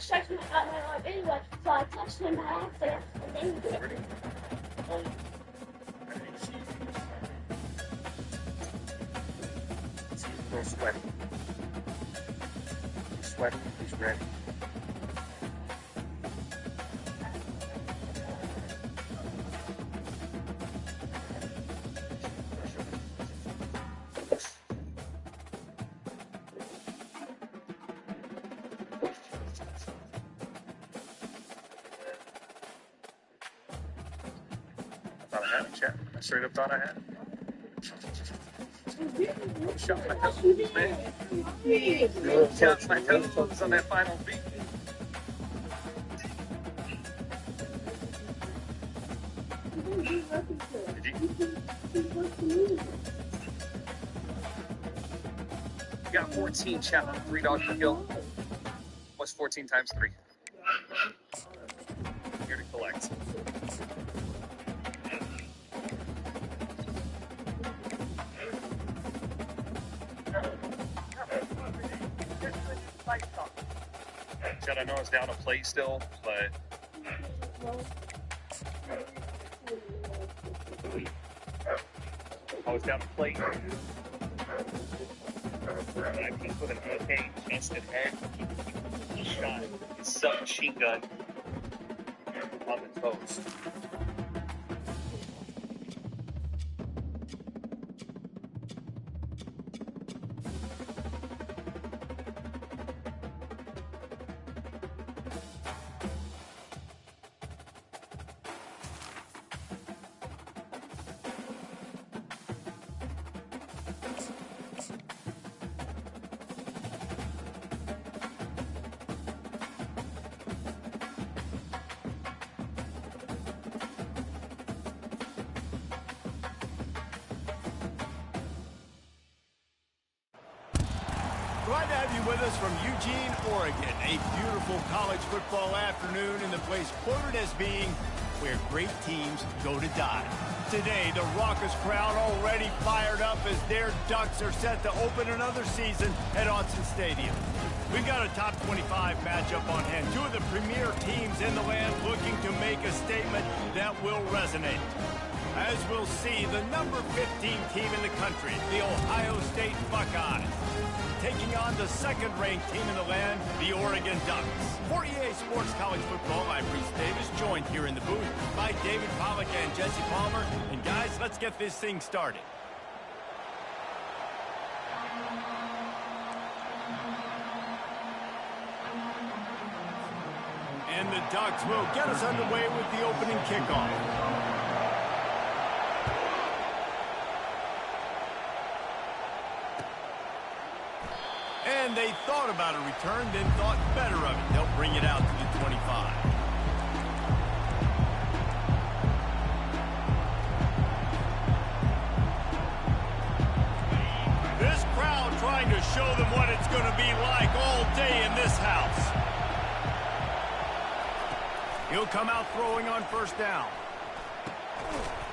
stretching out my arm anyway, so I touched him by accident, and then he did it. He's a little sweaty. He's sweaty, he's ready. Thought I had it, Chad. I straight up thought I had it. Shot my toes, man. Shot my toes on that final beat. Did you? You got 14, Chad, on $3 per kill. What's 14 times 3? Here to collect. Chad, I know it's down a plate still, but I was down a plate. And I peeked with an AK chest and head. He shot his submachine gun on the toes. Glad to have you with us from Eugene, Oregon. A beautiful college football afternoon in the place quoted as being where great teams go to die. Today, the raucous crowd already fired up as their Ducks are set to open another season at Autzen Stadium. We've got a top 25 matchup on hand. Two of the premier teams in the land looking to make a statement that will resonate. As we'll see, the number 15 team in the country, the Ohio State Buckeyes, taking on the second-ranked team in the land, the Oregon Ducks. For EA Sports College Football, I'm Reese Davis, joined here in the booth by David Pollack and Jesse Palmer. And guys, let's get this thing started. And the Ducks will get us underway with the opening kickoff. And they thought about a return, then thought better of it. They'll bring it out to the 25. This crowd trying to show them what it's going to be like all day in this house. He'll come out throwing on first down.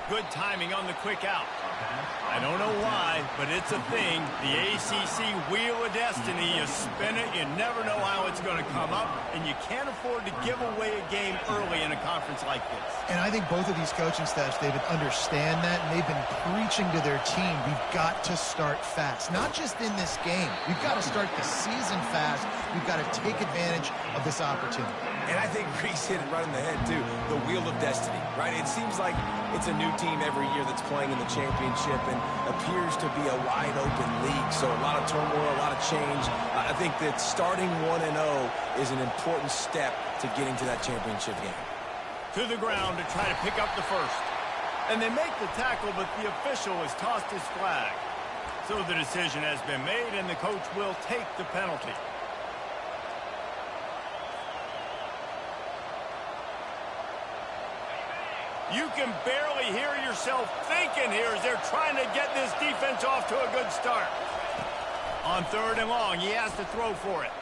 Good timing on the quick out. I don't know why, but it's a thing. The ACC Wheel of Destiny, you spin it, you never know how it's going to come up, and you can't afford to give away a game early in a conference like this. And I think both of these coaching staffs, David, understand that, and they've been preaching to their team, we've got to start fast. Not just in this game. We've got to start the season fast. We've got to take advantage of this opportunity. And I think Reese hit it right in the head, too. The Wheel of Destiny, right? It seems like it's a new team every year that's playing in the championship and appears to be a wide-open league. So a lot of turmoil, a lot of change. I think that starting 1-0 is an important step to getting to that championship game. To the ground to try to pick up the first. And they make the tackle, but the official has tossed his flag. So the decision has been made, and the coach will take the penalty. You can barely hear yourself thinking here as they're trying to get this defense off to a good start. On third and long, he has to throw for it.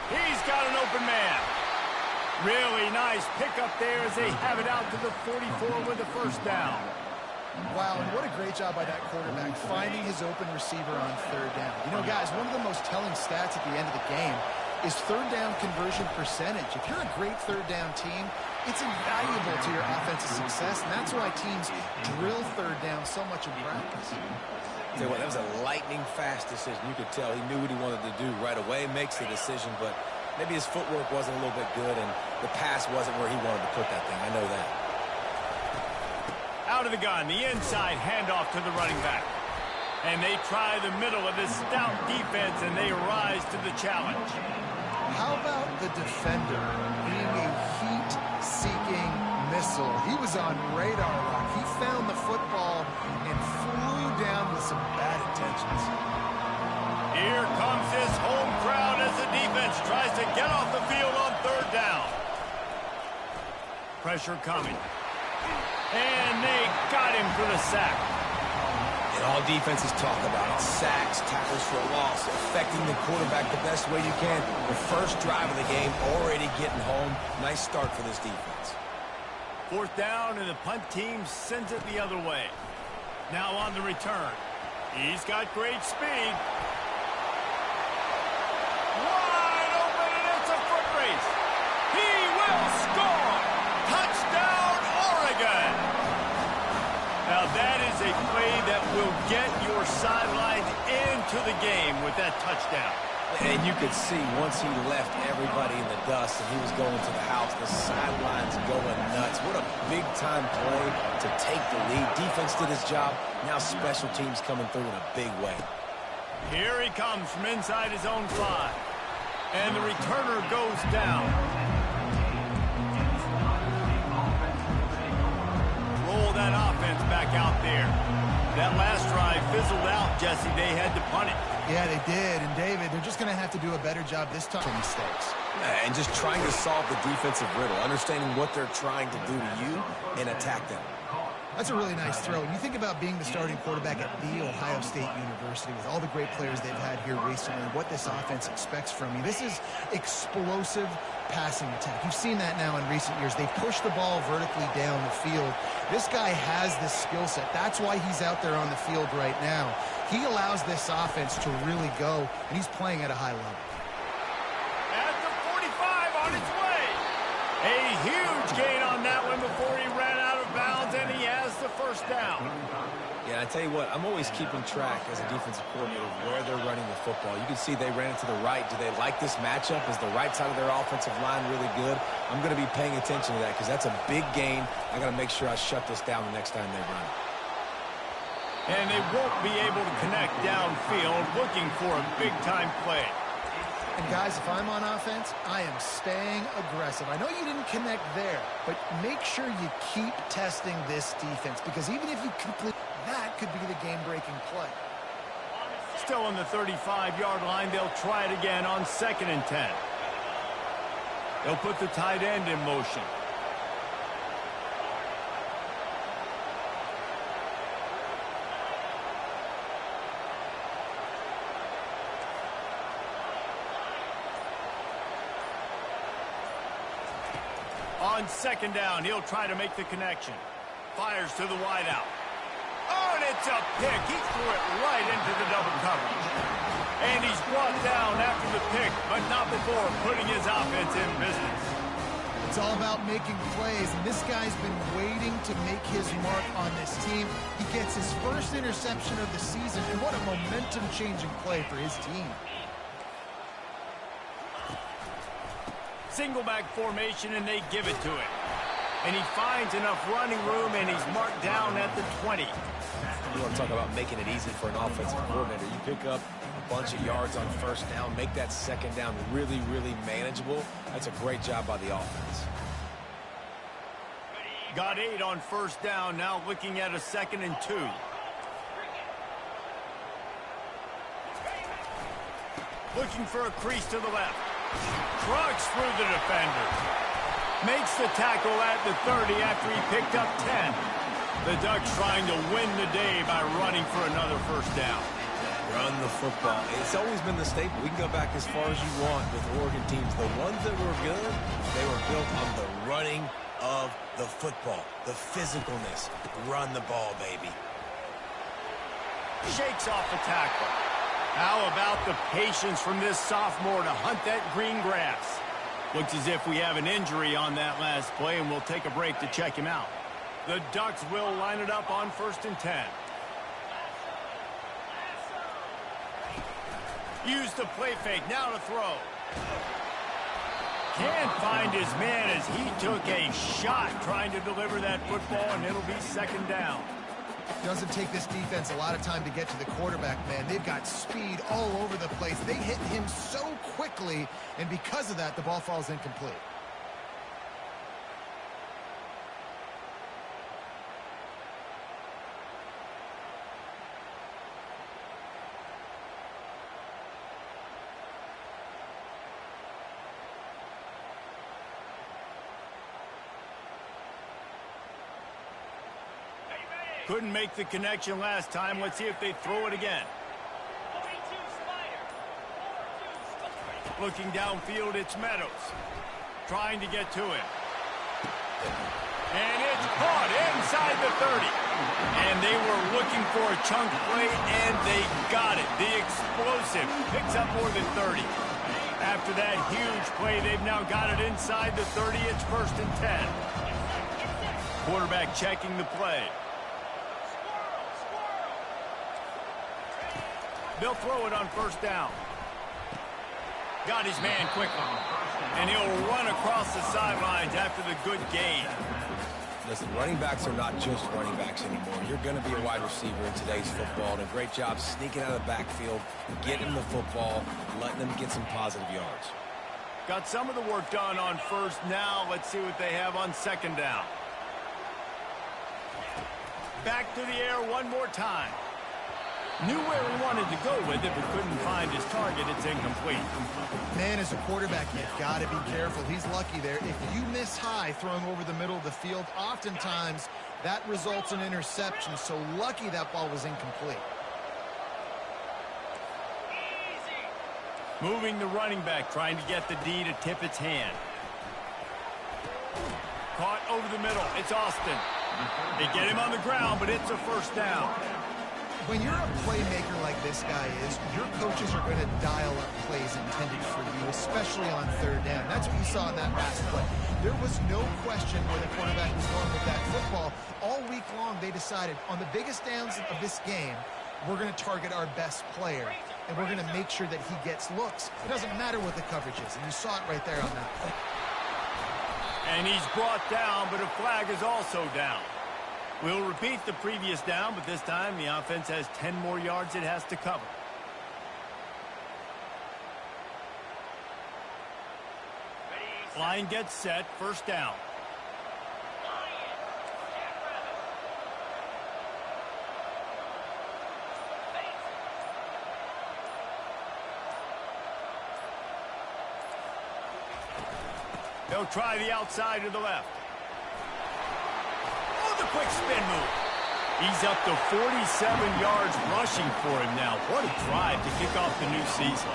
He's got an open man. Really nice pickup there as they have it out to the 44 with the first down. Wow, and what a great job by that quarterback, finding his open receiver on third down. You know, guys, one of the most telling stats at the end of the game is third down conversion percentage. If you're a great third down team, it's invaluable to your offensive success, and that's why teams drill third down so much in practice. Tell you what, that was a lightning-fast decision. You could tell he knew what he wanted to do right away, makes the decision, but maybe his footwork wasn't a little bit good, and the pass wasn't where he wanted to put that thing. I know that. Out of the gun, the inside handoff to the running back. And they try the middle of this stout defense, and they rise to the challenge. How about the defender being a heat-seeking missile? He was on radar rock. He found the football and flew down with some bad intentions. Here comes this home crowd as the defense tries to get off the field on third down. Pressure coming. And they got him for the sack. And all defenses talk about it. Sacks, tackles for a loss, affecting the quarterback the best way you can. The first drive of the game, already getting home. Nice start for this defense. Fourth down, and the punt team sends it the other way. Now on the return. He's got great speed. Wide open, and it's a foot race. He will score! Touchdown, Oregon! Now that is a play that will get your sidelines into the game with that touchdown. And you could see once he left everybody in the dust and he was going to the house, the sidelines going nuts. What a big-time play to take the lead. Defense did his job. Now special teams coming through in a big way. Here he comes from inside his own 5. And the returner goes down. Roll that offense back out there. That last drive fizzled out, Jesse. They had to punt it. Yeah, they did. And, David, they're just going to have to do a better job this time. Mistakes. And just trying to solve the defensive riddle, understanding what they're trying to do to you and attack them. That's a really nice throw. When you think about being the starting quarterback at The Ohio State University with all the great players they've had here recently, what this offense expects from you, this is explosive passing attack. You've seen that now in recent years. They push the ball vertically down the field. This guy has this skill set. That's why he's out there on the field right now. He allows this offense to really go, and he's playing at a high level. At the 45 on its way. A huge gain on that one before he ran out of bounds, and he has the first down. Yeah, I tell you what, I'm always keeping track as a defensive coordinator of where they're running the football. You can see they ran it to the right. Do they like this matchup? Is the right side of their offensive line really good? I'm going to be paying attention to that because that's a big gain. I got to make sure I shut this down the next time they run. And they won't be able to connect downfield, looking for a big-time play. And, guys, if I'm on offense, I am staying aggressive. I know you didn't connect there, but make sure you keep testing this defense because even if you complete, that could be the game-breaking play. Still on the 35-yard line, they'll try it again on 2nd and 10. They'll put the tight end in motion. On 2nd down, he'll try to make the connection. Fires to the wideout. Oh, and it's a pick. He threw it right into the double coverage. And he's brought down after the pick, but not before putting his offense in business. It's all about making plays, and this guy's been waiting to make his mark on this team. He gets his first interception of the season, and what a momentum-changing play for his team. Single back formation, and they give it to him. And he finds enough running room, and he's marked down at the 20. You want to talk about making it easy for an offensive coordinator. You pick up a bunch of yards on 1st down, make that 2nd down really, really manageable. That's a great job by the offense. Got 8 on 1st down, now looking at a 2nd and 2. Looking for a crease to the left. Trucks through the defender. Makes the tackle at the 30 after he picked up 10. The Ducks trying to win the day by running for another 1st down. Run the football. It's always been the staple. We can go back as far as you want with Oregon teams. The ones that were good, they were built on the running of the football, the physicalness. Run the ball, baby. Shakes off the tackle. How about the patience from this sophomore to hunt that green grass? Looks as if we have an injury on that last play, and we'll take a break to check him out. The Ducks will line it up on 1st and 10. Use the play fake, now to throw. Can't find his man as he took a shot trying to deliver that football, and it'll be 2nd down. Doesn't take this defense a lot of time to get to the quarterback, man. They've got speed all over the place. They hit him so quickly, and because of that, the ball falls incomplete. Couldn't make the connection last time. Let's see if they throw it again. Looking downfield, it's Meadows. Trying to get to him. And it's caught inside the 30. And they were looking for a chunk play, and they got it. The explosive picks up more than 30. After that huge play, they've now got it inside the 30. It's 1st and 10. Quarterback checking the play. They'll throw it on 1st down. Got his man quickly. And he'll run across the sidelines after the good gain. Listen, running backs are not just running backs anymore. You're going to be a wide receiver in today's football. And a great job sneaking out of the backfield, getting the football, letting them get some positive yards. Got some of the work done on 1st. Now let's see what they have on 2nd down. Back to the air one more time. Knew where he wanted to go with it, but couldn't find his target. It's incomplete. Man, as a quarterback, you've got to be careful. He's lucky there. If you miss high throwing over the middle of the field, oftentimes that results in interception. So lucky that ball was incomplete. Moving the running back, trying to get the D to tip its hand. Caught over the middle. It's Austin. They get him on the ground, but it's a 1st down. When you're a playmaker like this guy is, your coaches are going to dial up plays intended for you, especially on 3rd down. That's what you saw in that last play. There was no question where the quarterback was going with that football. All week long, they decided on the biggest downs of this game, we're going to target our best player, and we're going to make sure that he gets looks. It doesn't matter what the coverage is, and you saw it right there on that play. And he's brought down, but a flag is also down. We'll repeat the previous down, but this time the offense has 10 more yards it has to cover. Line gets set, 1st down. They'll try the outside to the left. The quick spin move. He's up to 47 yards rushing for him now. What a drive to kick off the new season.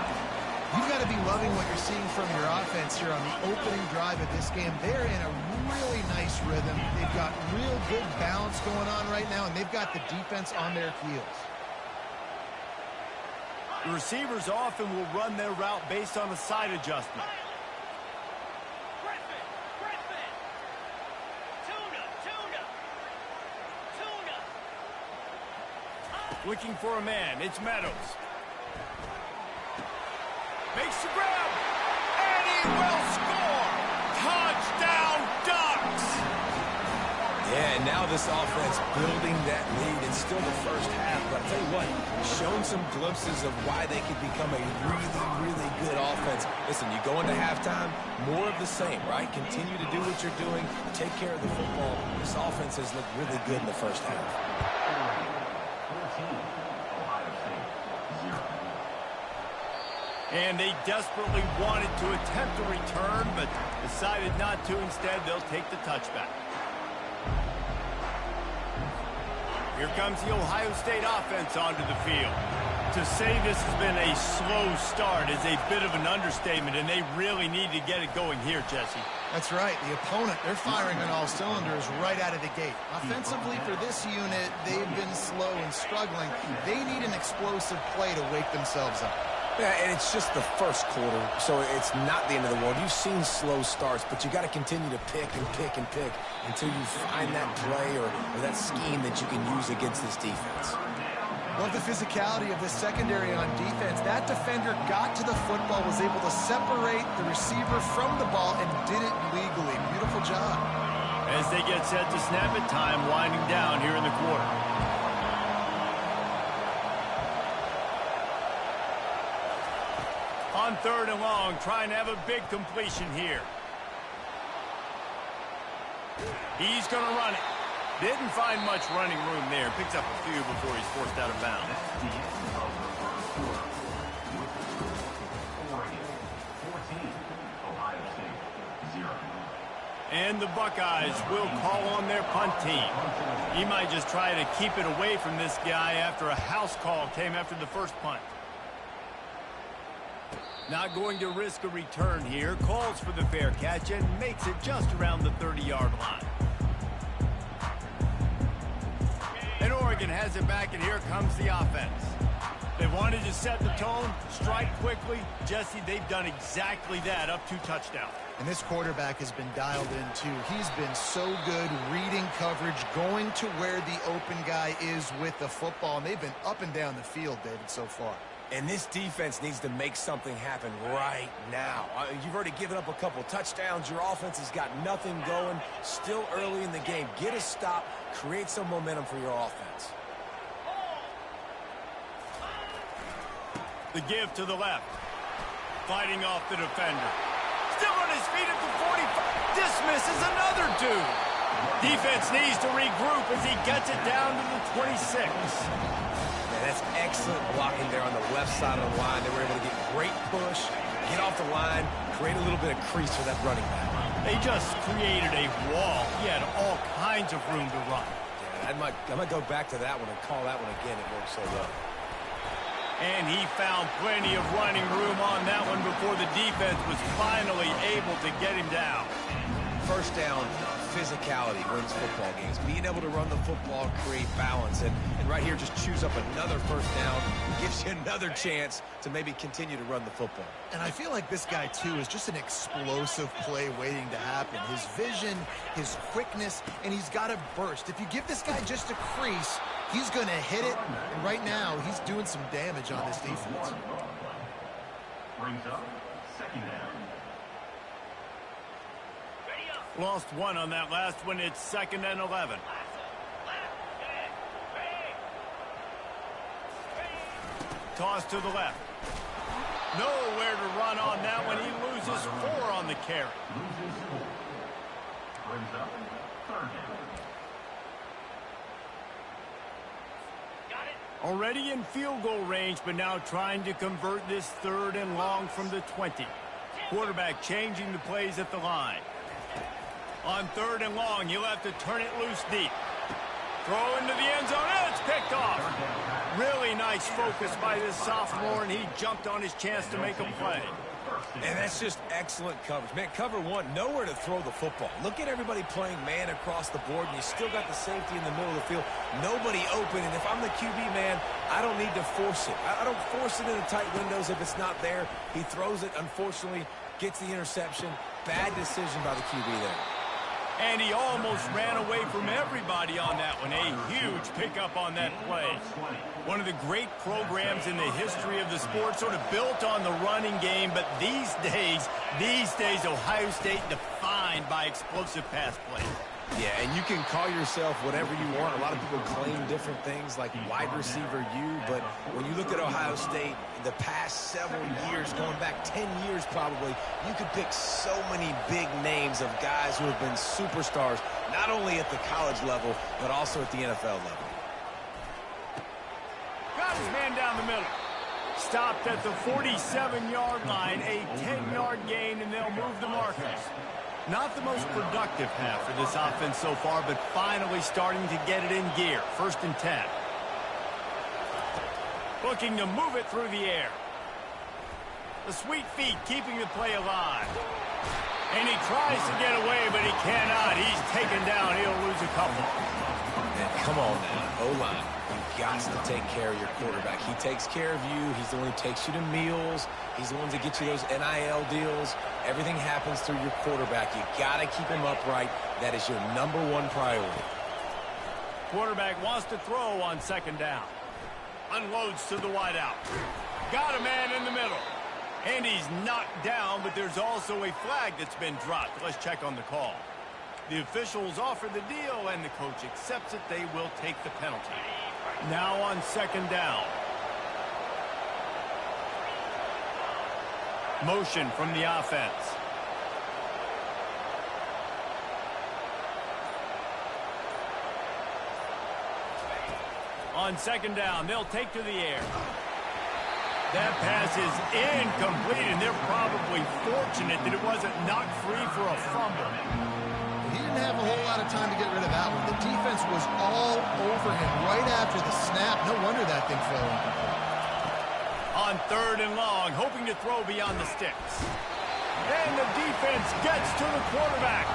You've got to be loving what you're seeing from your offense here on the opening drive of this game. They're in a really nice rhythm. They've got real good balance going on right now, and they've got the defense on their heels. The receivers often will run their route based on a side adjustment. Looking for a man. It's Meadows. Makes the grab. And he will score. Touchdown, Ducks. Yeah, and now this offense building that lead. It's still the 1st half, but I'll tell you what, shown some glimpses of why they could become a really, really good offense. Listen, you go into halftime, more of the same, right? Continue to do what you're doing. Take care of the football. This offense has looked really good in the 1st half. And they desperately wanted to attempt a return, but decided not to. Instead, they'll take the touchback. Here comes the Ohio State offense onto the field. To say this has been a slow start is a bit of an understatement, and they really need to get it going here, Jesse. That's right. The opponent, they're firing on all cylinders right out of the gate. Offensively, for this unit, they've been slow and struggling. They need an explosive play to wake themselves up. Yeah, and it's just the first quarter, so it's not the end of the world. You've seen slow starts, but you got to continue to pick and pick and pick until you find that play or that scheme that you can use against this defense. Love the physicality of this secondary on defense. That defender got to the football, was able to separate the receiver from the ball, and did it legally. Beautiful job. As they get set to snap it, time winding down here in the quarter. On 3rd and long, trying to have a big completion here. He's going to run it. Didn't find much running room there. Picks up a few before he's forced out of bounds. And the Buckeyes will call on their punt team. He might just try to keep it away from this guy after a house call came after the first punt. Not going to risk a return here. Calls for the fair catch and makes it just around the 30-yard line. And Oregon has it back, and here comes the offense. They wanted to set the tone, strike quickly. Jesse, they've done exactly that, up 2 touchdowns. And this quarterback has been dialed in, too. He's been so good reading coverage, going to where the open guy is with the football. And they've been up and down the field, David, so far. And this defense needs to make something happen right now. You've already given up a couple touchdowns. Your offense has got nothing going. Still early in the game. Get a stop. Create some momentum for your offense. The give to the left. Fighting off the defender. Still on his feet at the 45. Dismisses another dude. Defense needs to regroup as he gets it down to the 26. That's excellent blocking there on the left side of the line. They were able to get great push, get off the line, create a little bit of crease for that running back. They just created a wall. He had all kinds of room to run. Yeah, I might go back to that one and call that one again. It worked so well. And he found plenty of running room on that one before the defense was finally able to get him down. First down, physicality wins football games. Being able to run the football, create balance, and right here just choose up another first down, gives you another chance to maybe continue to run the football. And I feel like this guy, too, is just an explosive play waiting to happen. His vision, his quickness, and he's got a burst. If you give this guy just a crease, he's going to hit it, and right now he's doing some damage on this defense. Brings up 2nd down. Lost 1 on that last one. It's 2nd and 11. Toss to the left. Nowhere to run on that one. He loses 4 on the carry. Loses 4. Brings up 3rd down. Already in field goal range, but now trying to convert this 3rd and long from the 20. Quarterback changing the plays at the line. On 3rd and long, he'll have to turn it loose deep. Throw into the end zone, and it's picked off. Really nice focus by this sophomore, and he jumped on his chance to make a play. And that's just excellent coverage. Man, cover 1, nowhere to throw the football. Look at everybody playing man across the board, and you still got the safety in the middle of the field. Nobody open, and if I'm the QB, man, I don't need to force it. I don't force it into tight windows if it's not there. He throws it, unfortunately, gets the interception. Bad decision by the QB there. And he almost ran away from everybody on that one. A huge pickup on that play. One of the great programs in the history of the sport, sort of built on the running game, but these days, Ohio State defined by explosive pass play. Yeah, and you can call yourself whatever you want. A lot of people claim different things like wide receiver U, but when you look at Ohio State, the past several years, going back 10 years probably, you could pick so many big names of guys who have been superstars, not only at the college level, but also at the NFL level. Got his man down the middle. Stopped at the 47-yard line, a 10-yard gain, and they'll move the markers. Not the most productive half for this offense so far, but finally starting to get it in gear. 1st and 10. Looking to move it through the air. The sweet feet keeping the play alive. And he tries to get away, but he cannot. He's taken down. He'll lose a couple. And come on now, O-line. You've got to take care of your quarterback. He takes care of you. He's the one who takes you to meals. He's the one that gets you those NIL deals. Everything happens through your quarterback. You got to keep him upright. That is your #1 priority. Quarterback wants to throw on second down. Unloads to the wideout. Got a man in the middle. And he's knocked down, but there's also a flag that's been dropped. Let's check on the call. The officials offer the deal, and the coach accepts it. They will take the penalty. Now on second down. Motion from the offense. On second down, they'll take to the air. That pass is incomplete, and they're probably fortunate that it wasn't knocked free for a fumble. He didn't have a whole lot of time to get rid of that one. The defense was all over him right after the snap. No wonder that thing fell incomplete. On third and long, hoping to throw beyond the sticks. And the defense gets to the quarterback.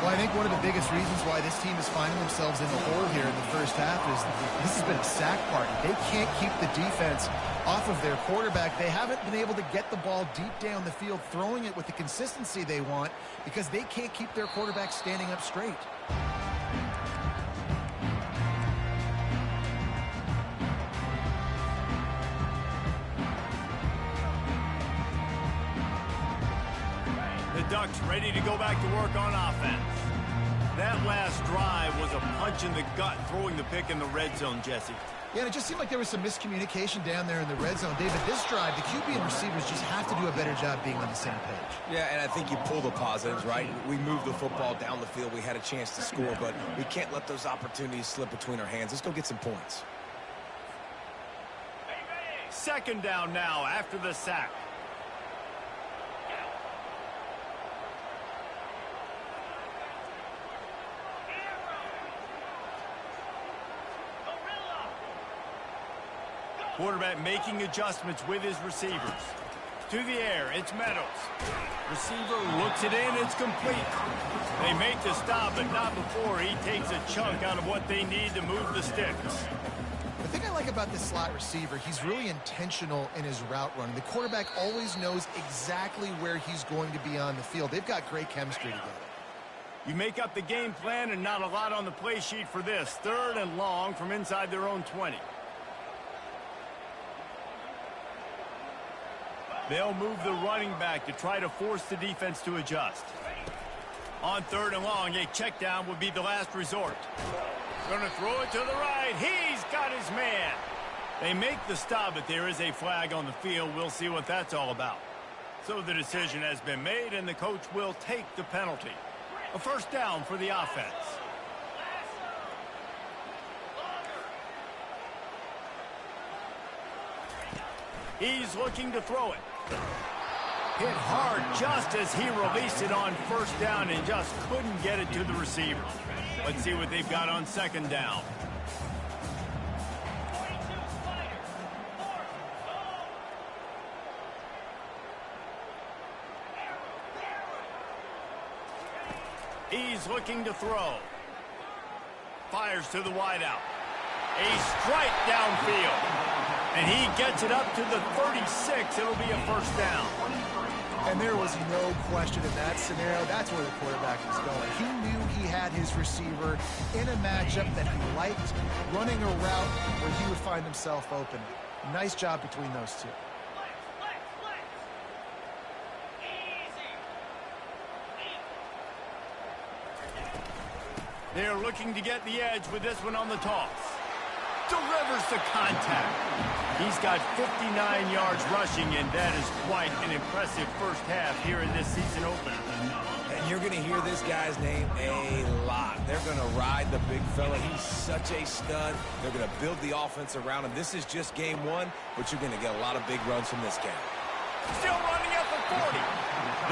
Well, I think one of the biggest reasons why this team is finding themselves in the hole here in the first half is this has been a sack party. They can't keep the defense off of their quarterback. They haven't been able to get the ball deep down the field, throwing it with the consistency they want because they can't keep their quarterback standing up straight. The Ducks ready to go back to work on offense. That last drive was a punch in the gut, throwing the pick in the red zone, Jesse. Yeah, and it just seemed like there was some miscommunication down there in the red zone. David, this drive, the QB and receivers just have to do a better job being on the same page. Yeah, and I think you pull the positives, right? We moved the football down the field. We had a chance to score, but we can't let those opportunities slip between our hands. Let's go get some points. Second down now after the sack. Quarterback making adjustments with his receivers. To the air, it's Meadows. Receiver looks it in, it's complete. They make the stop, but not before he takes a chunk out of what they need to move the sticks. The thing I like about this slot receiver, he's really intentional in his route running. The quarterback always knows exactly where he's going to be on the field. They've got great chemistry together. You make up the game plan and not a lot on the play sheet for this. Third and long from inside their own 20. They'll move the running back to try to force the defense to adjust. On third and long, a check down would be the last resort. Gonna throw it to the right. He's got his man. They make the stop, but there is a flag on the field. We'll see what that's all about. So the decision has been made, and the coach will take the penalty. A first down for the offense. He's looking to throw it. Hit hard just as he released it on first down and just couldn't get it to the receiver. Let's see what they've got on second down. He's looking to throw. Fires to the wideout. A strike downfield. And he gets it up to the 36. It'll be a first down. And there was no question in that scenario. That's where the quarterback was going. He knew he had his receiver in a matchup that he liked, running a route where he would find himself open. Nice job between those two. They're looking to get the edge with this one on the toss. Delivers the contact. He's got 59 yards rushing, and that is quite an impressive first half here in this season opener. And you're going to hear this guy's name a lot. They're going to ride the big fella. He's such a stud. They're going to build the offense around him. This is just game one, but you're going to get a lot of big runs from this guy. Still running at the 40.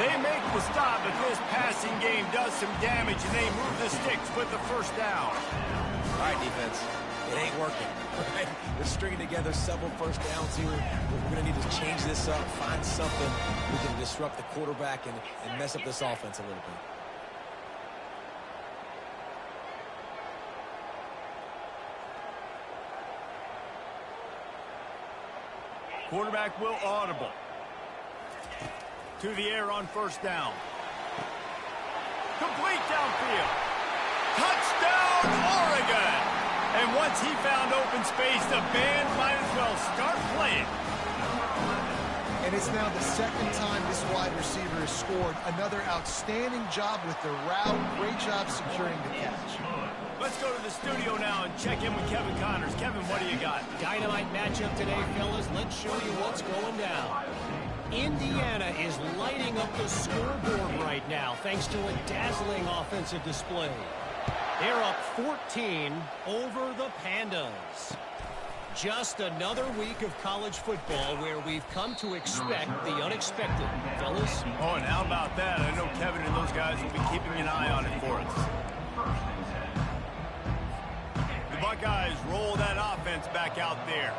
They make the stop, but this passing game does some damage, and they move the sticks with the first down. All right, defense. It ain't working, right? They're stringing together several first downs here. We're going to need to change this up, find something we can disrupt the quarterback and mess up this offense a little bit. Quarterback will audible. To the air on first down. Complete downfield. Touchdown, Oregon! And once he found open space, the band might as well start playing. And it's now the second time this wide receiver has scored. Another outstanding job with the route. Great job securing the catch. Let's go to the studio now and check in with Kevin Connors. Kevin, what do you got? Dynamite matchup today, fellas. Let's show you what's going down. Indiana is lighting up the scoreboard right now thanks to a dazzling offensive display. They're up 14 over the Pandas. Just another week of college football where we've come to expect the unexpected, fellas. Oh, and how about that? I know Kevin and those guys will be keeping an eye on it for us. The Buckeyes roll that offense back out there.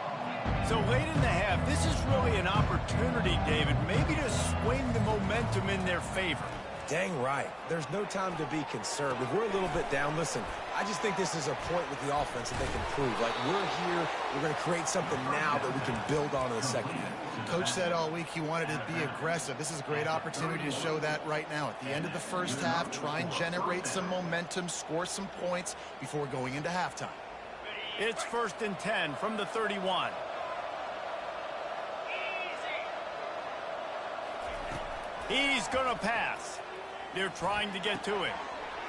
So late in the half, this is really an opportunity, David, maybe to swing the momentum in their favor. Dang right. There's no time to be concerned. If we're a little bit down, listen, I just think this is a point with the offense that they can prove. Like, we're here, we're going to create something now that we can build on in the second half. Coach said all week he wanted to be aggressive. This is a great opportunity to show that right now. At the end of the first half, try and generate some momentum, score some points before going into halftime. It's 1st and 10 from the 31. He's going to pass. They're trying to get to him.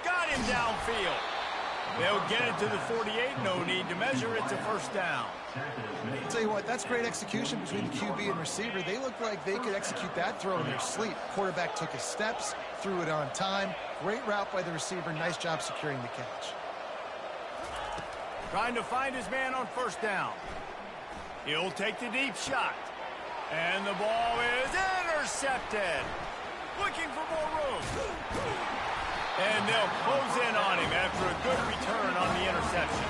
Got him downfield. They'll get it to the 48. No need to measure. It's a first down. I'll tell you what, that's great execution between the QB and receiver. They look like they could execute that throw in their sleep. Quarterback took his steps, threw it on time. Great route by the receiver. Nice job securing the catch. Trying to find his man on first down. He'll take the deep shot. And the ball is intercepted. Looking for more room. And they'll close in on him after a good return on the interception.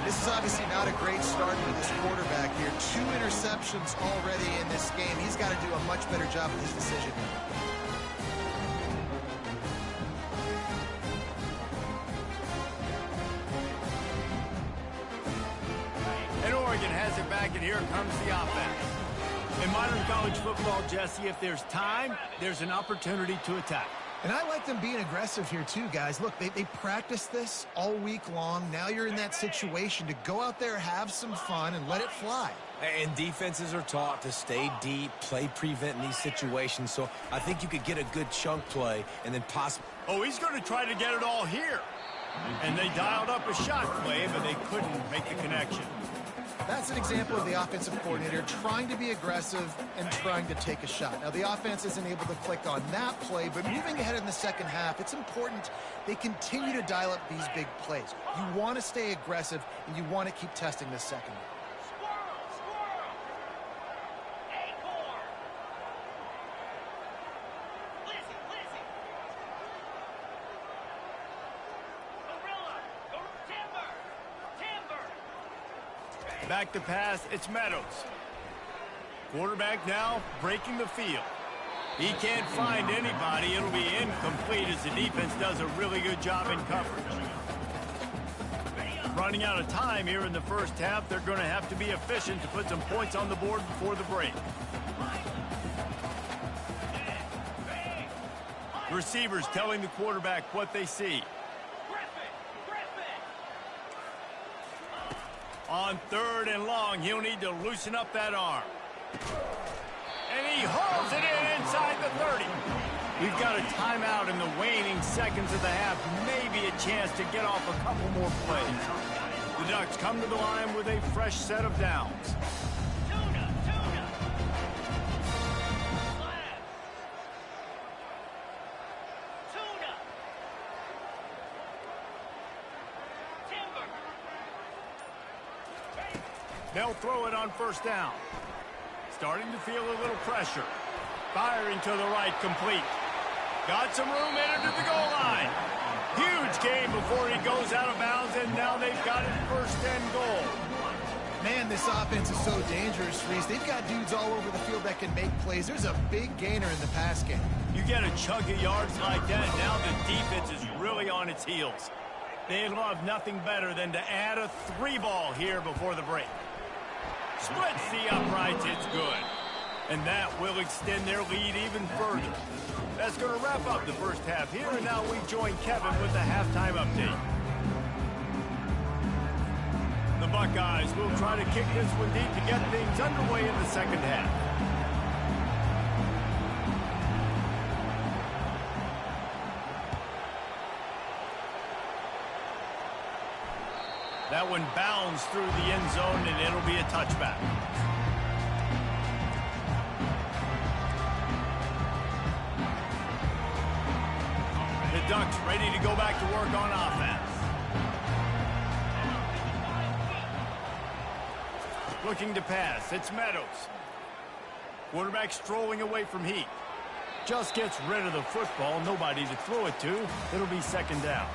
This is obviously not a great start for this quarterback here. 2 interceptions already in this game. He's got to do a much better job with his decision. And Oregon has it back, and here comes the offense. In modern college football, Jesse, if there's time, there's an opportunity to attack. And I like them being aggressive here too, guys. Look, they practiced this all week long. Now you're in that situation to go out there, have some fun, and let it fly. And defenses are taught to stay deep, play prevent in these situations. So I think you could get a good chunk play and then possibly... Oh, he's going to try to get it all here. And they dialed up a shot play, but they couldn't make the connection. That's an example of the offensive coordinator trying to be aggressive and trying to take a shot. Now, the offense isn't able to click on that play, but moving ahead in the second half, it's important they continue to dial up these big plays. You want to stay aggressive, and you want to keep testing this second half. Back to pass, it's Meadows. Quarterback now breaking the field. He can't find anybody. It'll be incomplete as the defense does a really good job in coverage. Running out of time here in the first half. They're going to have to be efficient to put some points on the board before the break. Receivers telling the quarterback what they see. On 3rd and long, he'll need to loosen up that arm. And he hauls it in inside the 30. We've got a timeout in the waning seconds of the half. Maybe a chance to get off a couple more plays. The Ducks come to the line with a fresh set of downs. They'll throw it on first down. Starting to feel a little pressure. Firing to the right, complete. Got some room headed to the goal line. Huge game before he goes out of bounds, and now they've got it first and goal. Man, this offense is so dangerous, Reese. They've got dudes all over the field that can make plays. There's a big gainer in the pass game. You get a chunk of yards like that, now the defense is really on its heels. They love nothing better than to add a 3-ball here before the break. Splits the uprights, it's good. And that will extend their lead even further. That's going to wrap up the first half here, and now we join Kevin with the halftime update. The Buckeyes will try to kick this one deep to get things underway in the second half. That one bounds through the end zone, and it'll be a touchback. The Ducks ready to go back to work on offense. Looking to pass, it's Meadows. Quarterback strolling away from Heath. Just gets rid of the football, nobody to throw it to. It'll be second down.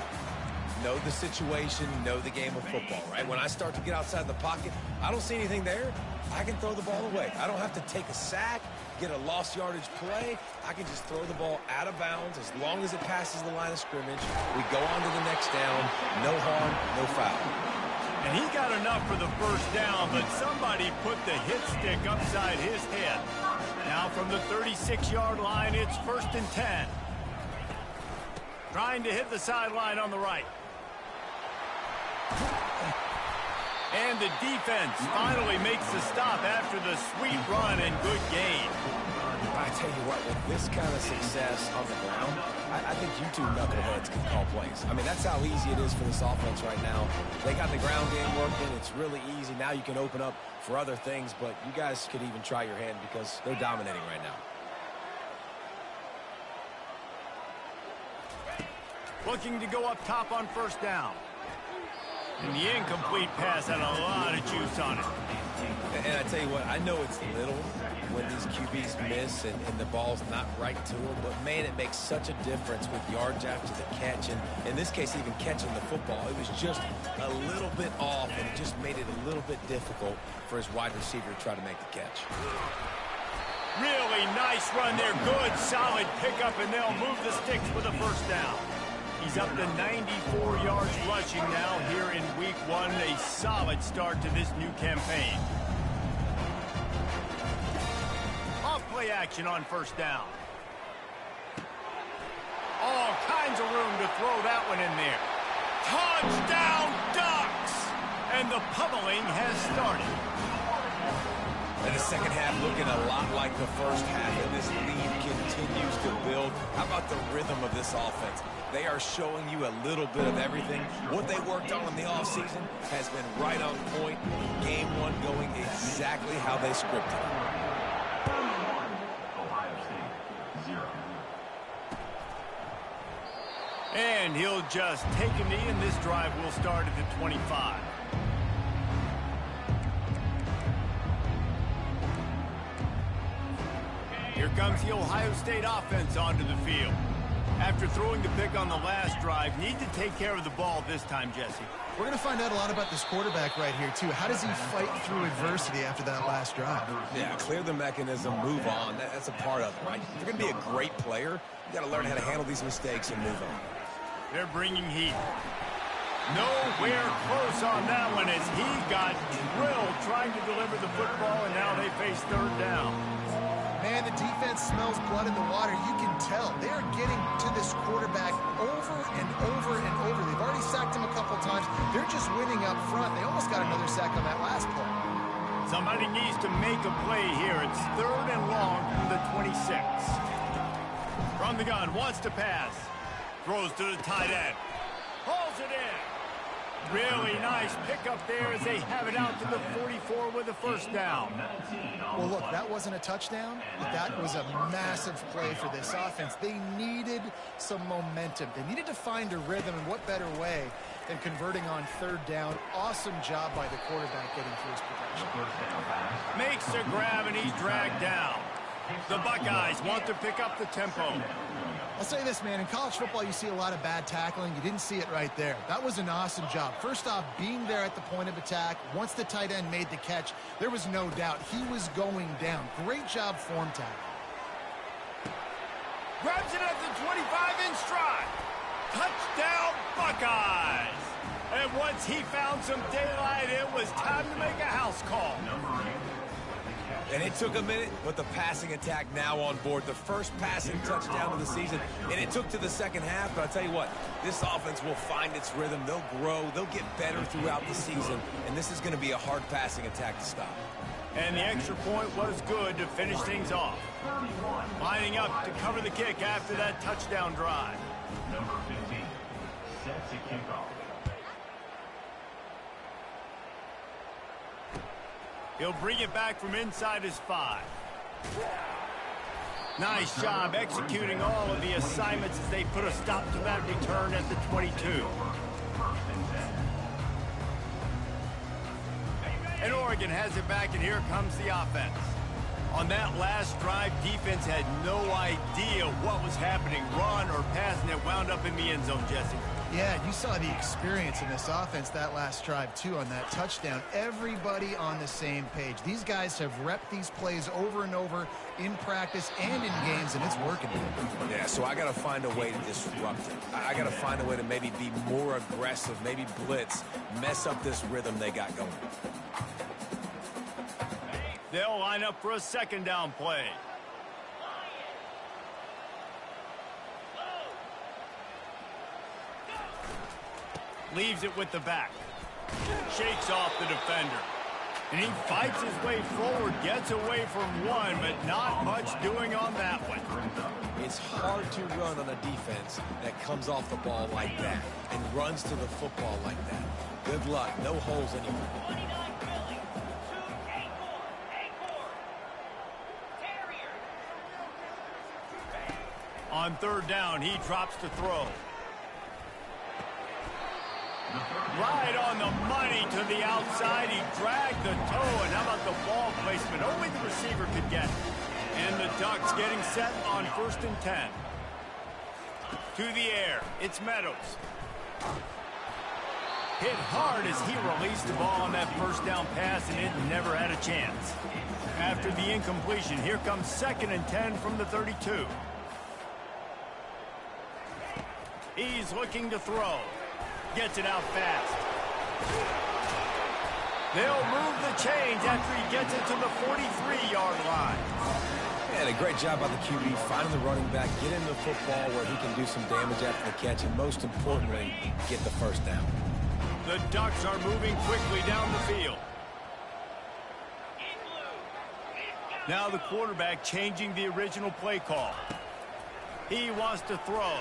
Know the situation, know the game of football, right? When I start to get outside the pocket, I don't see anything there. I can throw the ball away. I don't have to take a sack, get a lost yardage play. I can just throw the ball out of bounds as long as it passes the line of scrimmage. We go on to the next down. No harm, no foul. And he got enough for the first down, but somebody put the hit stick upside his head. Now from the 36-yard line, it's 1st and 10. Trying to hit the sideline on the right. And the defense finally makes the stop after the sweet run and good gain. I tell you what, with this kind of success on the ground, I think you two knuckleheads can call plays. I mean, that's how easy it is for this offense right now. They got the ground game working. It's really easy. Now you can open up for other things, but you guys could even try your hand because they're dominating right now. Looking to go up top on first down. And the incomplete pass had a lot of juice on it. And I tell you what, I know it's little when these QBs miss and the ball's not right to them, but man, it makes such a difference with yards after the catch. And in this case, even catching the football, it was just a little bit off, and it just made it a little bit difficult for his wide receiver to try to make the catch. Really nice run there. Good, solid pickup, and they'll move the sticks for the first down. He's up to 94 yards rushing now here in week 1. A solid start to this new campaign. Off play action on first down. All kinds of room to throw that one in there. Touchdown Ducks! And the pummeling has started. And the second half looking a lot like the first half, and this lead continues to build. How about the rhythm of this offense? They are showing you a little bit of everything. What they worked on in the offseason has been right on point. Game 1 going exactly how they scripted it. Ohio State, 0. And he'll just take a knee, and this drive will start at the 25. Here comes the Ohio State offense onto the field. After throwing the pick on the last drive, need to take care of the ball this time, Jesse. We're going to find out a lot about this quarterback right here, too. How does he fight through adversity after that last drive? Yeah, clear the mechanism, move on. That's a part of it, right? If you're going to be a great player, you got to learn how to handle these mistakes and move on. They're bringing heat. Nowhere close on that one as he got drilled trying to deliver the football, and now they face third down. Man, the defense smells blood in the water. You can tell. They are getting to this quarterback over and over and over. They've already sacked him a couple times. They're just winning up front. They almost got another sack on that last play. Somebody needs to make a play here. It's third and long from the 26. From the gun, wants to pass. Throws to the tight end. Hauls it in. Really nice pickup there as they have it out to the 44 with a first down. Well, look, that wasn't a touchdown, but that was a massive play for this offense. They needed some momentum. They needed to find a rhythm, and what better way than converting on third down. Awesome job by the quarterback getting through his protection. Makes a grab, and he's dragged down. The Buckeyes want to pick up the tempo. I'll say this, man. In college football, you see a lot of bad tackling. You didn't see it right there. That was an awesome job. First off, being there at the point of attack. Once the tight end made the catch, there was no doubt he was going down. Great job form tackle. Grabs it at the 25 in stride. Touchdown, Buckeyes! And once he found some daylight, it was time to make a house call. And it took a minute, but the passing attack now on board. The first passing touchdown of the season, and it took to the second half. But I'll tell you what, this offense will find its rhythm. They'll grow. They'll get better throughout the season, and this is going to be a hard passing attack to stop. And the extra point was good to finish things off. Lining up to cover the kick after that touchdown drive. Number 15, set to kick off. He'll bring it back from inside his 5. Nice job executing all of the assignments as they put a stop to that return at the 22. And Oregon has it back, and here comes the offense. On that last drive, defense had no idea what was happening, run or pass, and it wound up in the end zone, Jesse. Yeah, you saw the experience in this offense that last drive, too, on that touchdown. Everybody on the same page. These guys have repped these plays over and over in practice and in games, and it's working. Yeah, so I got to find a way to disrupt it. I got to find a way to maybe be more aggressive, maybe blitz, mess up this rhythm they got going. They'll line up for a second down play. Leaves it with the back. Shakes off the defender. And he fights his way forward, gets away from one, but not much doing on that one. It's hard to run on a defense that comes off the ball like that and runs to the football like that. Good luck. No holes anywhere. On third down, he drops to throw. Right on the money to the outside. He dragged the toe, and how about the ball placement? Only the receiver could get it. And the Ducks getting set on 1st and 10. To the air, it's Meadows. Hit hard as he released the ball on that first down pass, and it never had a chance. After the incompletion, here comes 2nd and 10 from the 32. He's looking to throw. Gets it out fast. They'll move the chains after he gets it to the 43-yard line. And a great job by the QB, finding the running back, get into the football where he can do some damage after the catch, and most importantly, get the first down. The Ducks are moving quickly down the field. Now the quarterback changing the original play call. He wants to throw.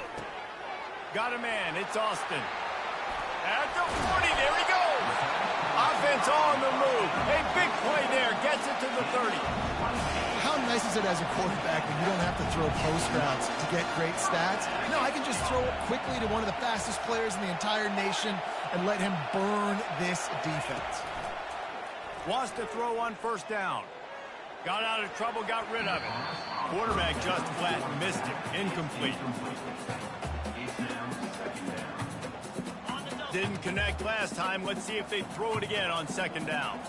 Got a man. It's Austin. At the 40, there he goes. Offense on the move. A big play there. Gets it to the 30. How nice is it as a quarterback when you don't have to throw post routes to get great stats? No, I can just throw it quickly to one of the fastest players in the entire nation and let him burn this defense. Wants to throw on 1st down. Got out of trouble, got rid of it. Quarterback just flat missed it. Incomplete. Didn't connect last time. Let's see if they throw it again on 2nd down.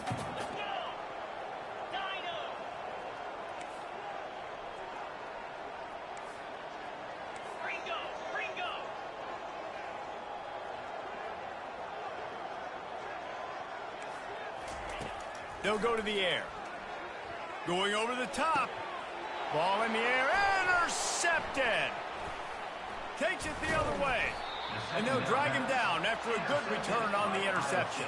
They'll go to the air. Going over the top. Ball in the air. Intercepted. Takes it the other way. And they'll drag him down after a good return on the interception.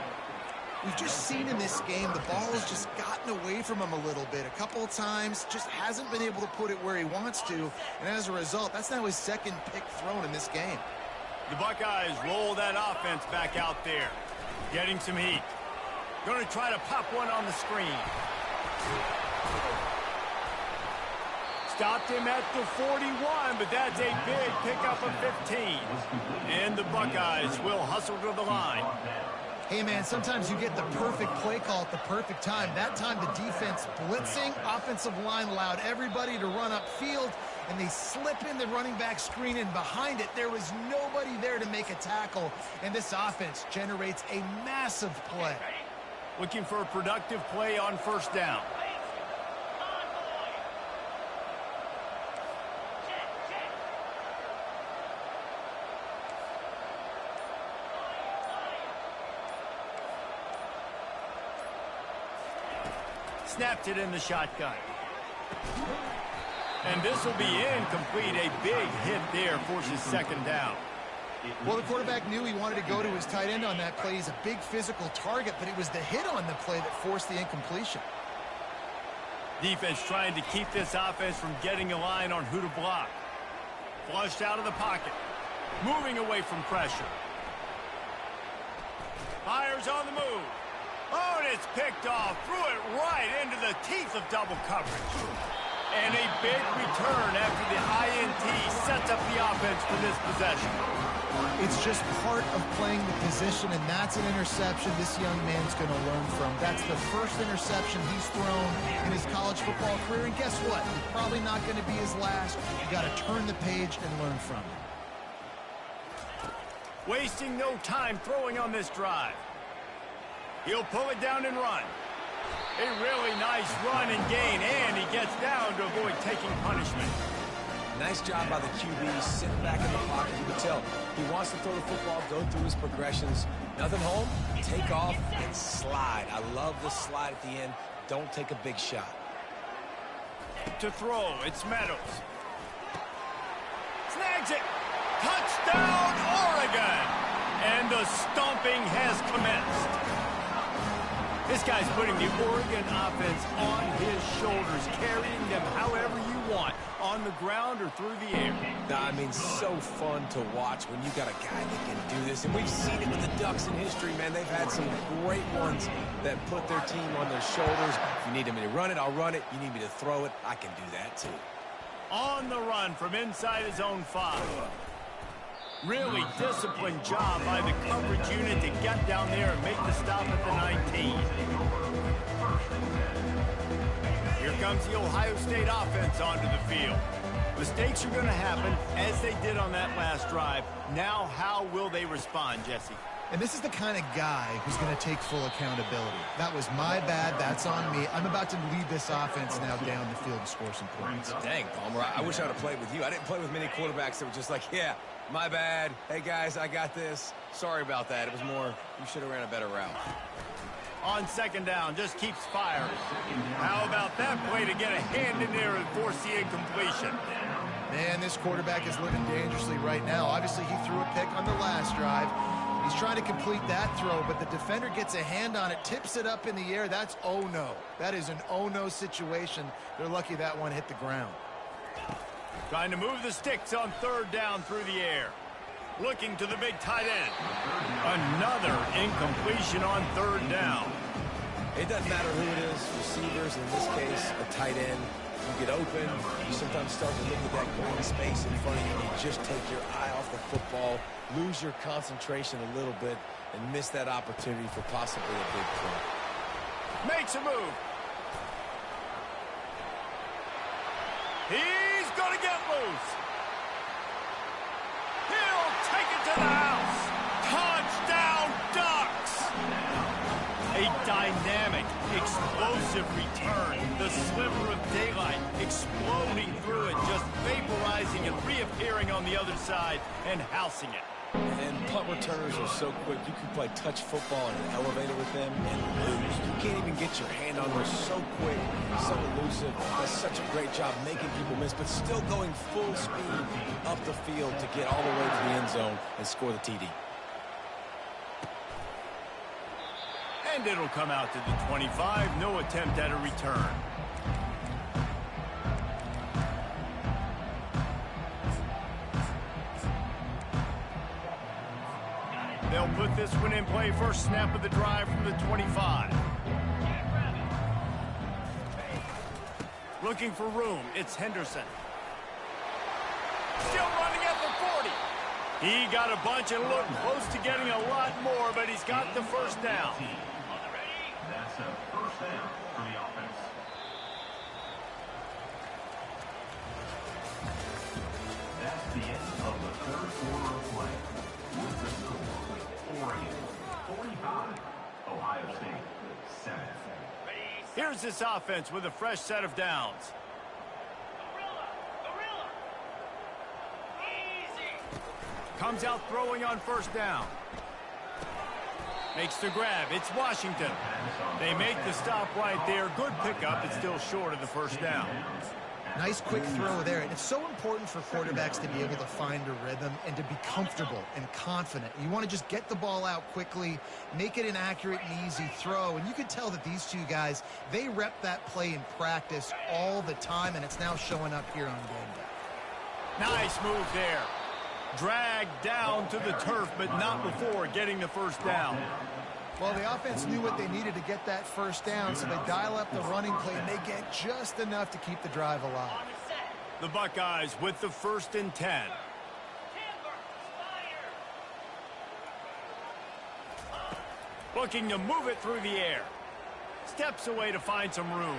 We've just seen in this game the ball has just gotten away from him a little bit. A couple of times, just hasn't been able to put it where he wants to. And as a result, that's now his 2nd pick thrown in this game. The Buckeyes roll that offense back out there. Getting some heat. Going to try to pop one on the screen. Stopped him at the 41, but that's a big pickup of 15. And the Buckeyes will hustle to the line. Hey, man, sometimes you get the perfect play call at the perfect time. That time the defense blitzing, offensive line allowed everybody to run upfield, and they slip in the running back screen, and behind it, there was nobody there to make a tackle, and this offense generates a massive play. Looking for a productive play on first down. Snapped it in the shotgun. And this will be incomplete. A big hit there forces second down. Well, the quarterback knew he wanted to go to his tight end on that play. He's a big physical target, but it was the hit on the play that forced the incompletion. Defense trying to keep this offense from getting a line on who to block. Flushed out of the pocket. Moving away from pressure. Fires on the move. Oh, and it's picked off. Threw it right into the teeth of double coverage. And a big return after the INT sets up the offense for this possession. It's just part of playing the position, and that's an interception this young man's going to learn from. That's the first interception he's thrown in his college football career, and guess what? It's probably not going to be his last. You got to turn the page and learn from it. Wasting no time throwing on this drive. He'll pull it down and run. A really nice run and gain, and he gets down to avoid taking punishment. Nice job by the QB, sitting back in the pocket. You can tell he wants to throw the football, go through his progressions. Nothing home, take off, and slide. I love the slide at the end. Don't take a big shot. To throw, it's Meadows. Snags it. Touchdown, Oregon! And the stomping has commenced. This guy's putting the Oregon offense on his shoulders, carrying them however you want, on the ground or through the air. I mean, so fun to watch when you got a guy that can do this. And we've seen it with the Ducks in history, man. They've had some great ones that put their team on their shoulders. If you need me to run it, I'll run it. You need me to throw it, I can do that too. On the run from inside his own 5. Really disciplined job by the coverage unit to get down there and make the stop at the 19. Here comes the Ohio State offense onto the field. Mistakes are going to happen, as they did on that last drive. Now, how will they respond, Jesse? And this is the kind of guy who's going to take full accountability. That was my bad. That's on me. I'm about to lead this offense now down the field and score some points. Dang, Palmer, I wish I would have played with you. I didn't play with many quarterbacks that were just like, yeah, my bad. Hey, guys, I got this. Sorry about that. It was more, you should have ran a better route. On second down, just keeps firing. How about that play to get a hand in there and force the incompletion? Man, this quarterback is living dangerously right now. Obviously, he threw a pick on the last drive. He's trying to complete that throw, but the defender gets a hand on it, tips it up in the air. That's oh-no. That is an oh-no situation. They're lucky that one hit the ground. Trying to move the sticks on third down through the air. Looking to the big tight end. Another incompletion on third down. It doesn't matter who it is, receivers, in this case, a tight end. You get open, you sometimes start to look at that green space in front of you, and you just take your eye off the football, lose your concentration a little bit, and miss that opportunity for possibly a big play. Makes a move. He's going to get loose. He'll take it to the house. Touchdown, Ducks! A dynamic, explosive return. The sliver of daylight exploding through it, just vaporizing and reappearing on the other side and housing it. And punt returners are so quick. You can play touch football in an elevator with them and lose. You can't even get your hand on them. So quick, so elusive. Does such a great job making people miss, but still going full speed up the field to get all the way to the end zone and score the TD. And it'll come out to the 25. No attempt at a return. They'll put this one in play. First snap of the drive from the 25. Looking for room. It's Henderson. Still running at the 40. He got a bunch and looked close to getting a lot more, but he's got the first down. That's a first down for the offense. That's the end of the third quarter of play. With the score, Oregon 45, Ohio State 7. Here's this offense with a fresh set of downs. Comes out throwing on first down. Makes the grab. It's Washington. They make the stop right there. Good pickup. It's still short of the first down. Nice quick throw there. And it's so important for quarterbacks to be able to find a rhythm and to be comfortable and confident. You want to just get the ball out quickly, make it an accurate and easy throw. And you can tell that these two guys, they rep that play in practice all the time, and it's now showing up here on game day. Nice move there. Dragged down to the turf, but not before getting the first down. Well, the offense knew what they needed to get that first down, so they dial up the running play, and they get just enough to keep the drive alive. The Buckeyes with the 1st and 10. Looking to move it through the air. Steps away to find some room.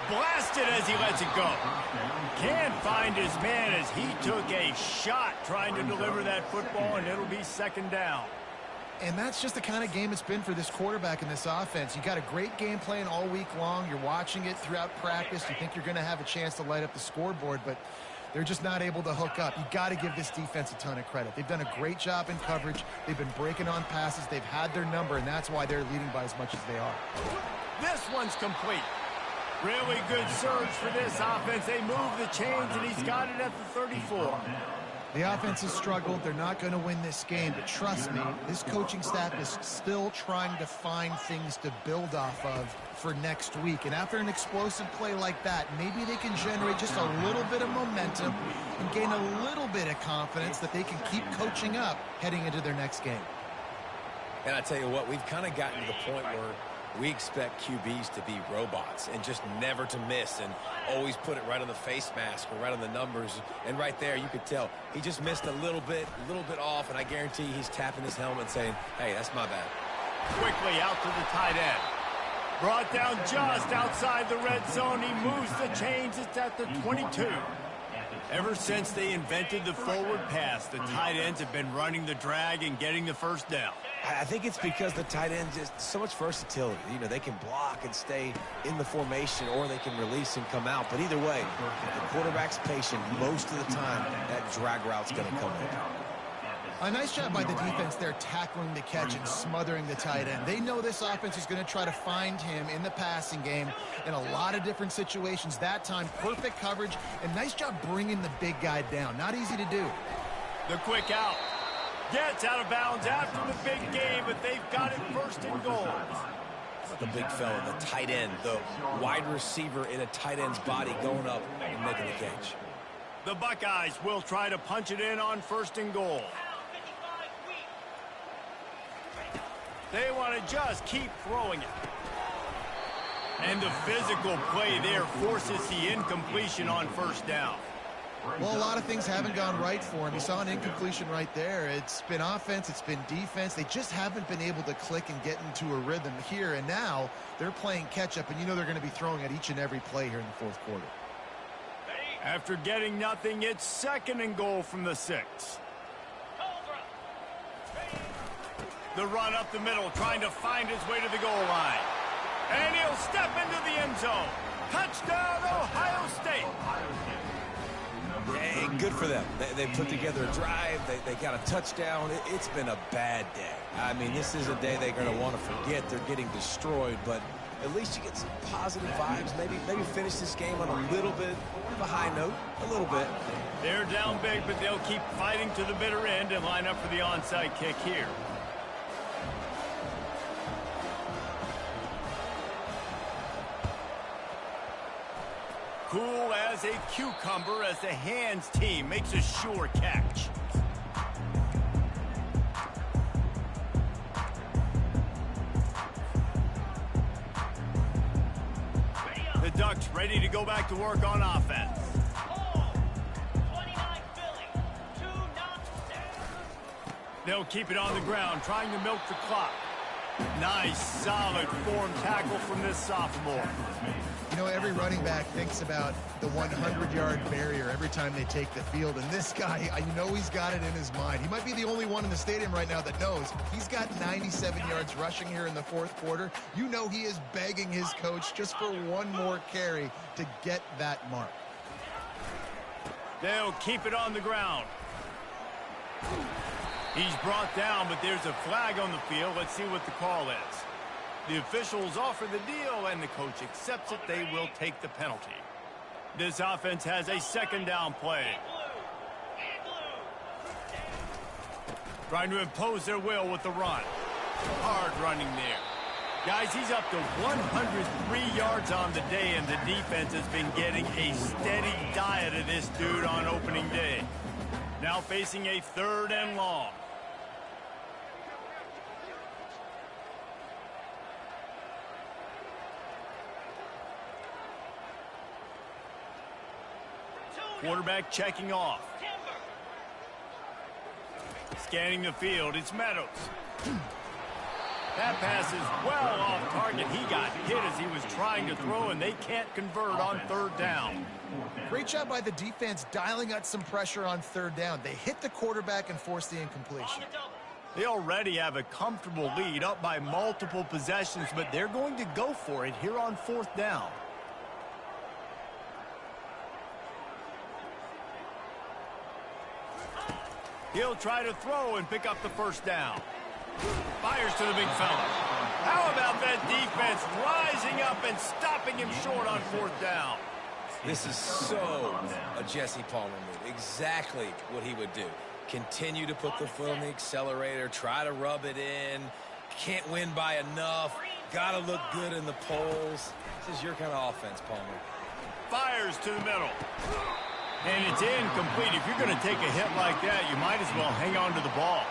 Blasted as he lets it go. Can't find his man as he took a shot trying to deliver that football, and it'll be 2nd down. And that's just the kind of game it's been for this quarterback in this offense. You got a great game plan all week long. You're watching it throughout practice. You think you're going to have a chance to light up the scoreboard, but they're just not able to hook up. You got to give this defense a ton of credit. They've done a great job in coverage. They've been breaking on passes. They've had their number, and that's why they're leading by as much as they are. This one's complete. Really good surge for this offense. They move the chains, and he's got it at the 34. The offense has struggled. They're not going to win this game, but trust me, this coaching staff is still trying to find things to build off of for next week. And after an explosive play like that, maybe they can generate just a little bit of momentum and gain a little bit of confidence that they can keep coaching up heading into their next game. And I tell you what, we've kind of gotten to the point where we expect QBs to be robots and just never to miss and always put it right on the face mask or right on the numbers. And right there, you could tell he just missed a little bit off, and I guarantee he's tapping his helmet saying, hey, that's my bad. Quickly out to the tight end. Brought down just outside the red zone. He moves the chains. It's at the 22. Ever since they invented the forward pass, the tight ends have been running the drag and getting the first down. I think it's because the tight ends just so much versatility. You know, they can block and stay in the formation, or they can release and come out. But either way, if the quarterback's patient most of the time, that drag route's going to come in. A nice job by the defense there tackling the catch and smothering the tight end. They know this offense is going to try to find him in the passing game in a lot of different situations. That time, perfect coverage, and nice job bringing the big guy down. Not easy to do. The quick out. Gets out of bounds after the big game, but they've got it 1st and goal. The big fella, the tight end, the wide receiver in a tight end's body going up and making the catch. The Buckeyes will try to punch it in on 1st and goal. They want to just keep throwing it. And the physical play there forces the incompletion on 1st down. Well, a lot of things haven't gone right for him. You saw an incompletion right there. It's been offense, it's been defense. They just haven't been able to click and get into a rhythm here. And now they're playing catch-up, and you know they're going to be throwing at each and every play here in the 4th quarter. After getting nothing, it's 2nd and goal from the 6. The run up the middle, trying to find his way to the goal line. And he'll step into the end zone. Touchdown, Ohio State. Hey, good for them. They put together a drive. They got a touchdown. It's been a bad day. I mean, this is a day they're going to want to forget. They're getting destroyed, but at least you get some positive vibes. Maybe finish this game on a little bit of a high note, a little bit. They're down big, but they'll keep fighting to the bitter end and line up for the onside kick here. Cool as a cucumber as the hands team makes a sure catch. The Ducks ready to go back to work on offense. They'll keep it on the ground, trying to milk the clock. Nice, solid form tackle from this sophomore. You know, every running back thinks about the 100-yard barrier every time they take the field, and this guy, you know he's got it in his mind. He might be the only one in the stadium right now that knows he's got 97 yards rushing here in the fourth quarter. You know he is begging his coach just for one more carry to get that mark. They'll keep it on the ground. He's brought down, but there's a flag on the field. Let's see what the call is. The officials offer the deal, and the coach accepts it. They will take the penalty. This offense has a second down play. Trying to impose their will with the run. Hard running there. Guys, he's up to 103 yards on the day, and the defense has been getting a steady diet of this dude on opening day. Now facing a 3rd and long. Quarterback checking off. Scanning the field, it's Meadows. That pass is well off target. He got hit as he was trying to throw, and they can't convert on 3rd down. Great job by the defense dialing out some pressure on 3rd down. They hit the quarterback and forced the incompletion. They already have a comfortable lead, up by multiple possessions, but they're going to go for it here on 4th down. He'll try to throw and pick up the 1st down. Fires to the big fella. How about that defense rising up and stopping him short on 4th down? This is so a Jesse Palmer move. Exactly what he would do. Continue to put the foot on the accelerator, try to rub it in. Can't win by enough. Got to look good in the polls. This is your kind of offense, Palmer. Fires to the middle. And it's incomplete. If you're going to take a hit like that, you might as well hang on to the ball.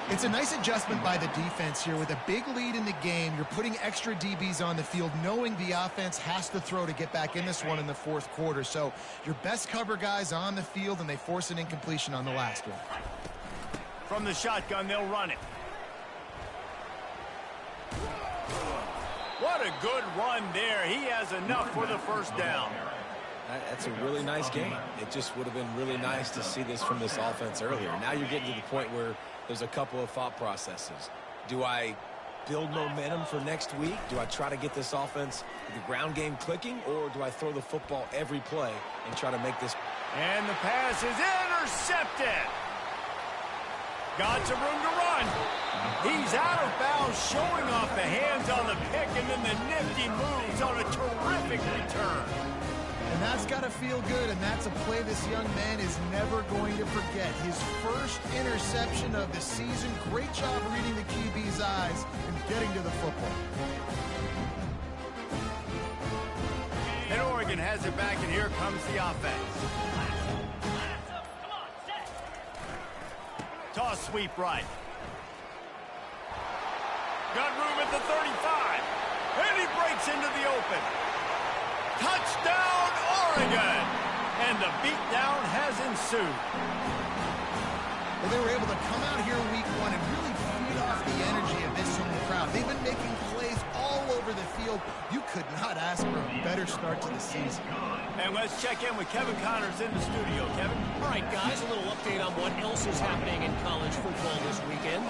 It's a nice adjustment by the defense here. With a big lead in the game, you're putting extra DBs on the field, knowing the offense has to throw to get back in this one in the 4th quarter. So your best cover guys on the field, and they force an incompletion on the last one. From the shotgun, they'll run it. What a good run there. He has enough for the 1st down. That's a really nice game. It just would have been really nice to see this from this offense earlier. Now you're getting to the point where there's a couple of thought processes. Do I build momentum for next week? Do I try to get this offense, the ground game clicking, or do I throw the football every play and try to make this? And the pass is intercepted. Got some room to run. He's out of bounds, showing off the hands on the pick, and then the nifty moves on a terrific return. And that's got to feel good, and that's a play this young man is never going to forget. His first interception of the season. Great job reading the QB's eyes and getting to the football. And Oregon has it back, and here comes the offense. Toss sweep right. Got room at the 35. And he breaks into the open. Touchdown, Oregon! And the beatdown has ensued. Well, they were able to come out here week 1 and really feed off the energy of this home crowd. They've been making plays all over the field. You could not ask for a better start to the season. And let's check in with Kevin Connors in the studio. Kevin? All right, guys, a little update on what else is happening in college football this weekend.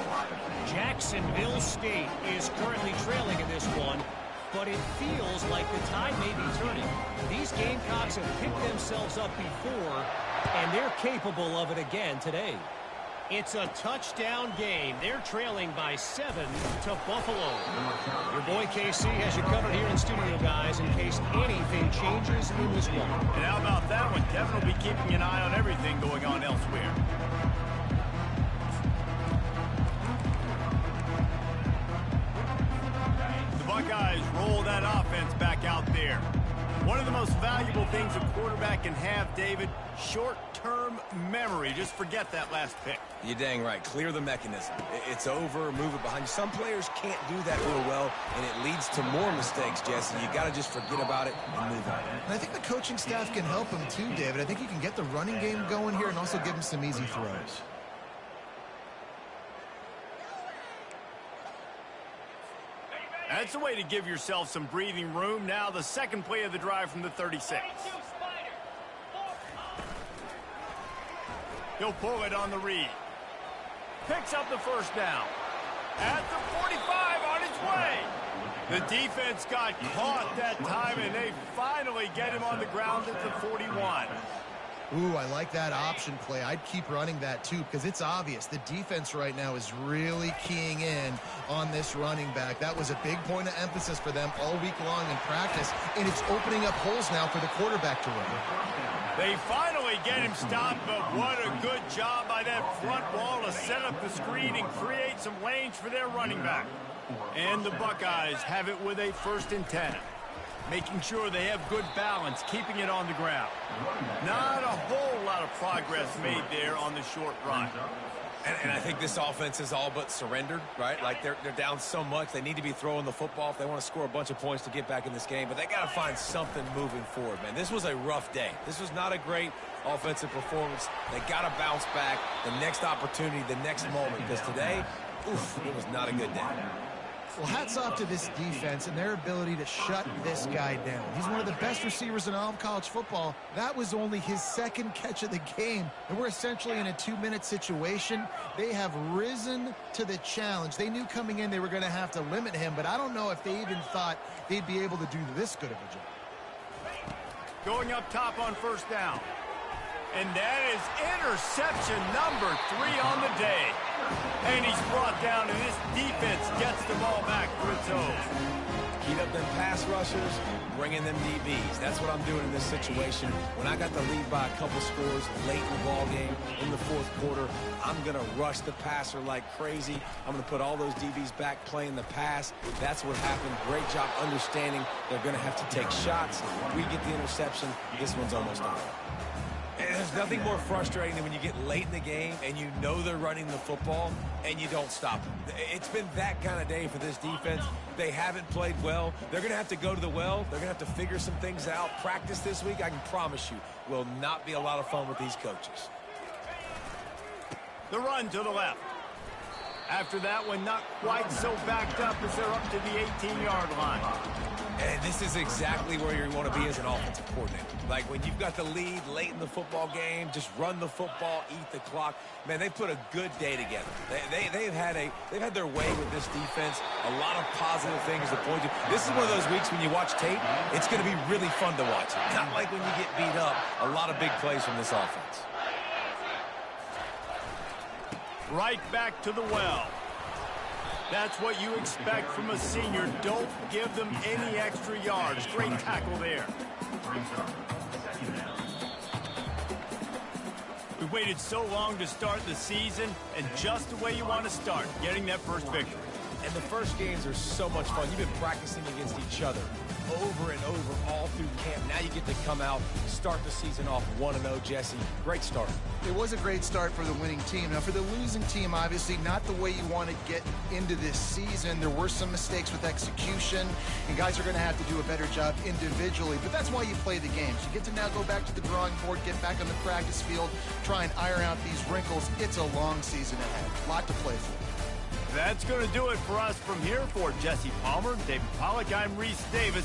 Jacksonville State is currently trailing in this one, but it feels like the tide may be turning. These Gamecocks have picked themselves up before, and they're capable of it again today. It's a touchdown game. They're trailing by 7 to Buffalo. Your boy KC has you covered here in studio, guys, in case anything changes in this one. And how about that one? Kevin will be keeping an eye on everything going on elsewhere. The Buckeyes roll that offense back out there. One of the most valuable things a quarterback can have, David, short-term memory. Just forget that last pick. You're dang right. Clear the mechanism. It's over. Move it behind you. Some players can't do that real well, and it leads to more mistakes, Jesse. You got to just forget about it and move on. And I think the coaching staff can help him too, David. I think you can get the running game going here and also give him some easy throws. That's a way to give yourself some breathing room. Now the second play of the drive from the 36. He'll pull it on the read. Picks up the first down. At the 45, on his way. The defense got caught that time, and they finally get him on the ground at the 41. Ooh, I like that option play. I'd keep running that, too, because it's obvious. The defense right now is really keying in on this running back. That was a big point of emphasis for them all week long in practice, and it's opening up holes now for the quarterback to run. They finally get him stopped, but what a good job by that front wall to set up the screen and create some lanes for their running back. And the Buckeyes have it with a 1st and 10. Making sure they have good balance, keeping it on the ground. Not a whole lot of progress made there on the short run. And I think this offense is all but surrendered, right? Like they're down so much, they need to be throwing the football if they want to score a bunch of points to get back in this game. But they got to find something moving forward, man. This was a rough day. This was not a great offensive performance. They got to bounce back the next opportunity, the next moment. Because today, oof, it was not a good day. Well, hats off to this defense and their ability to shut this guy down. He's one of the best receivers in all of college football. That was only his 2nd catch of the game, and we're essentially in a 2-minute situation. They have risen to the challenge. They knew coming in they were going to have to limit him, but I don't know if they even thought they'd be able to do this good of a job. Going up top on 1st down. And that is interception number 3 on the day. And he's brought down, and this defense gets the ball back for its own. Heat up them pass rushers, bring in them DBs. That's what I'm doing in this situation. When I got the lead by a couple scores late in the ball game, in the 4th quarter, I'm going to rush the passer like crazy. I'm going to put all those DBs back playing the pass. That's what happened. Great job understanding they're going to have to take shots. If we get the interception, this one's almost over. And there's nothing more frustrating than when you get late in the game and you know they're running the football and you don't stop them. It's been that kind of day for this defense. They haven't played well. They're going to have to go to the well. They're going to have to figure some things out. Practice this week, I can promise you, will not be a lot of fun with these coaches. The run to the left. After that one, not quite so backed up as they're up to the 18-yard line. And this is exactly where you want to be as an offensive coordinator. Like when you've got the lead late in the football game, just run the football, eat the clock. Man, they put a good day together. They've had their way with this defense. A lot of positive things to point to. This is one of those weeks when you watch tape, it's going to be really fun to watch. Not like when you get beat up. A lot of big plays from this offense. Right back to the well. That's what you expect from a senior. Don't give them any extra yards. Great tackle there. We waited so long to start the season, and just the way you want to start, getting that first victory. And the first games are so much fun. You've been practicing against each other over and over all through camp. Now you get to come out, start the season off 1-0, Jesse. Great start. It was a great start for the winning team. Now, for the losing team, obviously, not the way you want to get into this season. There were some mistakes with execution, and guys are going to have to do a better job individually. But that's why you play the games. You get to now go back to the drawing board, get back on the practice field, try and iron out these wrinkles. It's a long season ahead. A lot to play for. That's going to do it for us from here. For Jesse Palmer, David Pollack, I'm Reese Davis.